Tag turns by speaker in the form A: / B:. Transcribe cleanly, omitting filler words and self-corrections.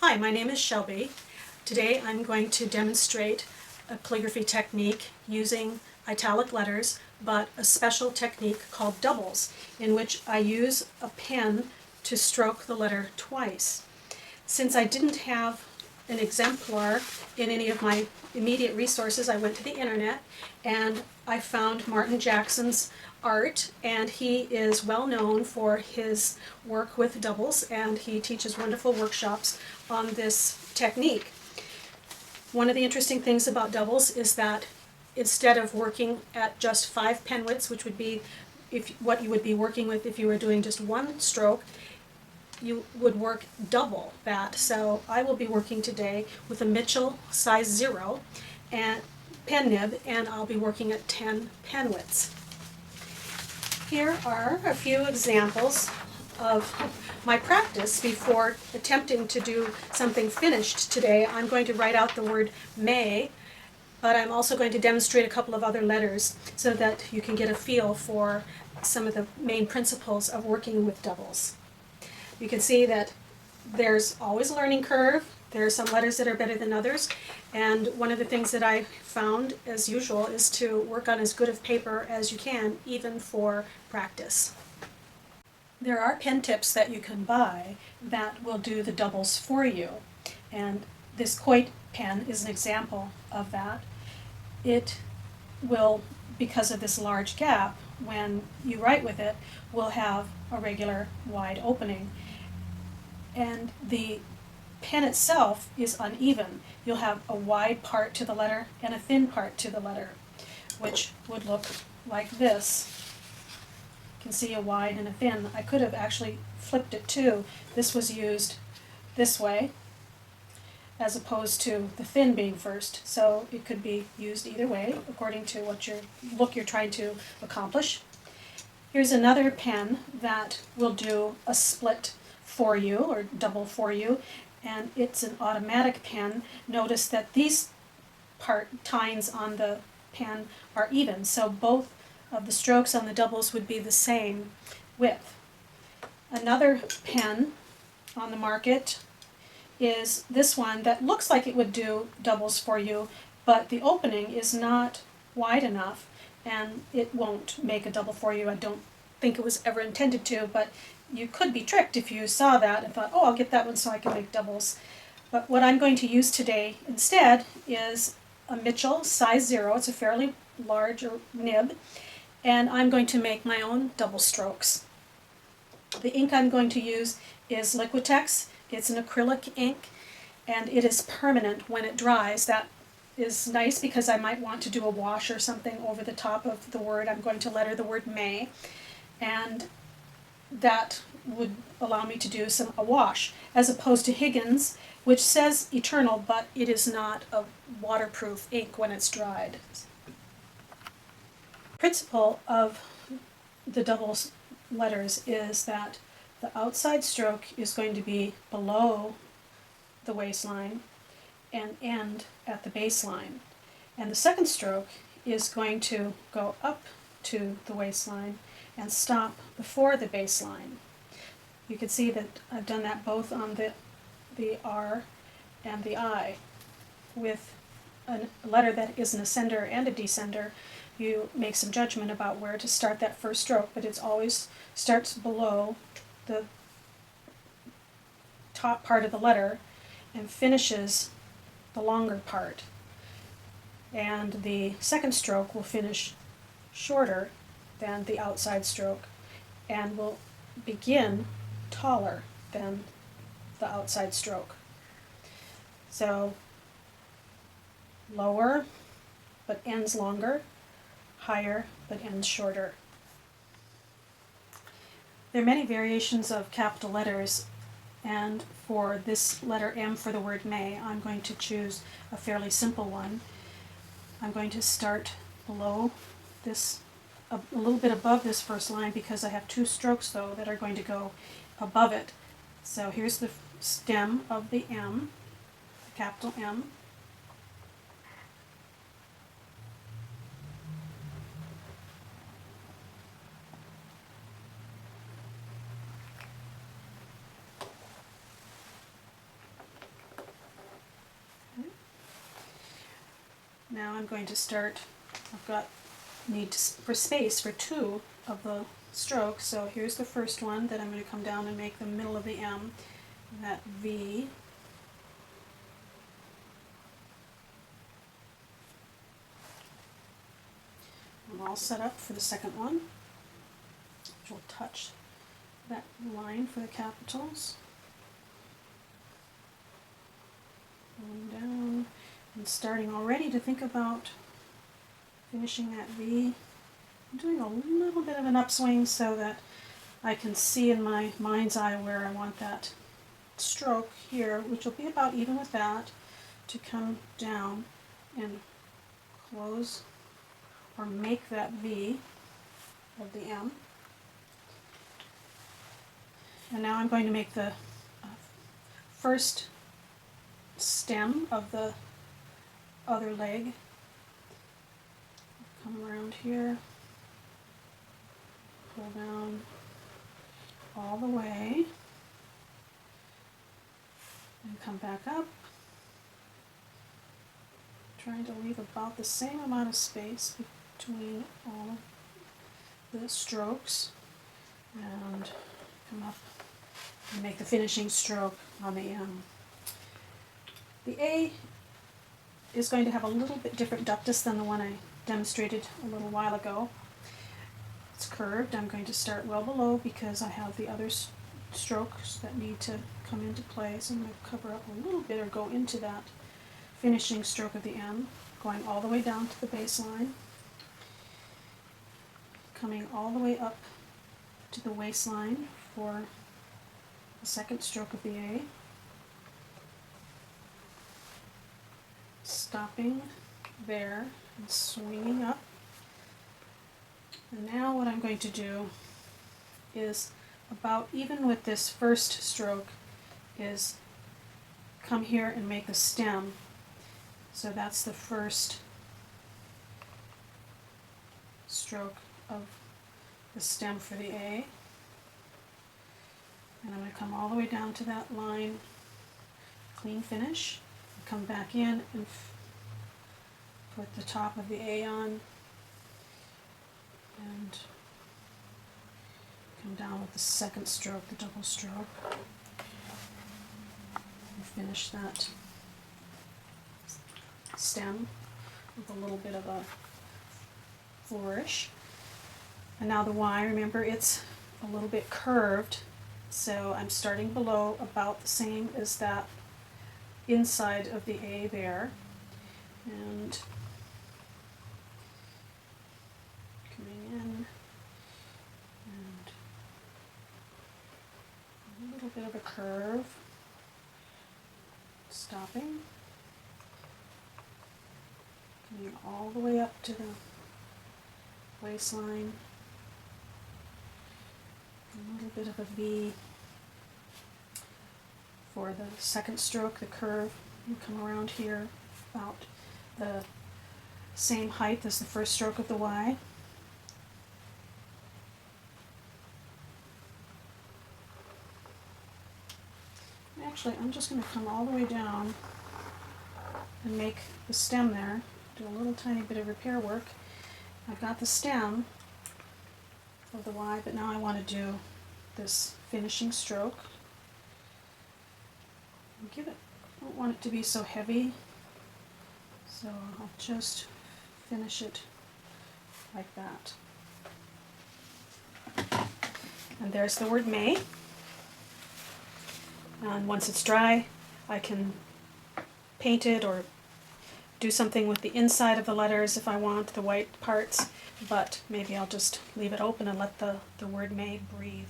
A: Hi, my name is Shelby. Today I'm going to demonstrate a calligraphy technique using italic letters, but a special technique called doubles, in which I use a pen to stroke the letter twice. Since I didn't have an exemplar in any of my immediate resources, I went to the internet and I found Martin Jackson's art, and he is well known for his work with doubles, and he teaches wonderful workshops on this technique. One of the interesting things about doubles is that instead of working at just 5 pen widths, which would be what you would be working with if you were doing just one stroke, you would work double that. So I will be working today with a Mitchell size 0 and pen nib, and I'll be working at 10 pen widths. Here are a few examples of my practice before attempting to do something finished today. I'm going to write out the word may, but I'm also going to demonstrate a couple of other letters so that you can get a feel for some of the main principles of working with doubles. You can see that there's always a learning curve. There are some letters that are better than others, and one of the things that I found, as usual, is to work on as good of paper as you can, even for practice. There are pen tips that you can buy that will do the doubles for you, and this Coit pen is an example of that. It will, because of this large gap, when you write with it, will have a regular wide opening. And the pen itself is uneven. You'll have a wide part to the letter and a thin part to the letter, which would look like this. You can see a wide and a thin. I could have actually flipped it too. This was used this way as opposed to the thin being first. So it could be used either way according to what look you're trying to accomplish. Here's another pen that will do a split for you, or double for you, and it's an automatic pen. Notice that these tines on the pen are even, so both of the strokes on the doubles would be the same width. Another pen on the market is this one that looks like it would do doubles for you, but the opening is not wide enough and it won't make a double for you. I don't think it was ever intended to, but you could be tricked if you saw that and thought, oh, I'll get that one so I can make doubles. But what I'm going to use today instead is a Mitchell size 0. It's a fairly large nib, and I'm going to make my own double strokes. The ink I'm going to use is Liquitex. It's an acrylic ink, and it is permanent when it dries. That is nice because I might want to do a wash or something over the top of the word. I'm going to letter the word may, and that would allow me to do a wash, as opposed to Higgins, which says eternal, but it is not a waterproof ink when it's dried. The principle of the double letters is that the outside stroke is going to be below the waistline and end at the baseline, and the second stroke is going to go up to the waistline and stop before the baseline. You can see that I've done that both on the R and the I. With a letter that is an ascender and a descender, you make some judgment about where to start that first stroke, but it always starts below the top part of the letter and finishes the longer part. And the second stroke will finish shorter than the outside stroke and will begin taller than the outside stroke. So lower but ends longer, higher but ends shorter. There are many variations of capital letters, and for this letter M for the word may, I'm going to choose a fairly simple one. I'm going to start below this, a little bit above this first line, because I have 2 strokes though that are going to go above it. So here's the stem of the M, the capital M. Now I'm going to start, need for space for 2 of the strokes, so here's the first one that I'm going to come down and make the middle of the M, that V. I'm all set up for the second one, which will touch that line for the capitals. Going down and starting already to think about finishing that V. I'm doing a little bit of an upswing so that I can see in my mind's eye where I want that stroke here, which will be about even with that, to come down and close or make that V of the M. And now I'm going to make the first stem of the other leg. Come around here, pull down all the way, and come back up, trying to leave about the same amount of space between all of the strokes, and come up and make the finishing stroke on the M. The A is going to have a little bit different ductus than the one I demonstrated a little while ago. It's curved. I'm going to start well below because I have the other strokes that need to come into play, so I'm going to cover up a little bit or go into that finishing stroke of the M, going all the way down to the baseline, coming all the way up to the waistline for the second stroke of the A, stopping there and swinging up. And now what I'm going to do is, about even with this first stroke, is come here and make the stem. So that's the first stroke of the stem for the A. And I'm going to come all the way down to that line, clean finish, come back in and put the top of the A on, and come down with the second stroke, the double stroke, and finish that stem with a little bit of a flourish. And now the Y, remember it's a little bit curved, so I'm starting below about the same as that inside of the A there, and coming in and a little bit of a curve, stopping, coming all the way up to the waistline, a little bit of a V for the second stroke, the curve. You come around here about the same height as the first stroke of the Y. Actually, I'm just going to come all the way down and make the stem there, do a little tiny bit of repair work. I've got the stem of the Y, but now I want to do this finishing stroke. I don't want it to be so heavy, so I'll just finish it like that. And there's the word may. And once it's dry, I can paint it or do something with the inside of the letters if I want, the white parts, but maybe I'll just leave it open and let the word may breathe.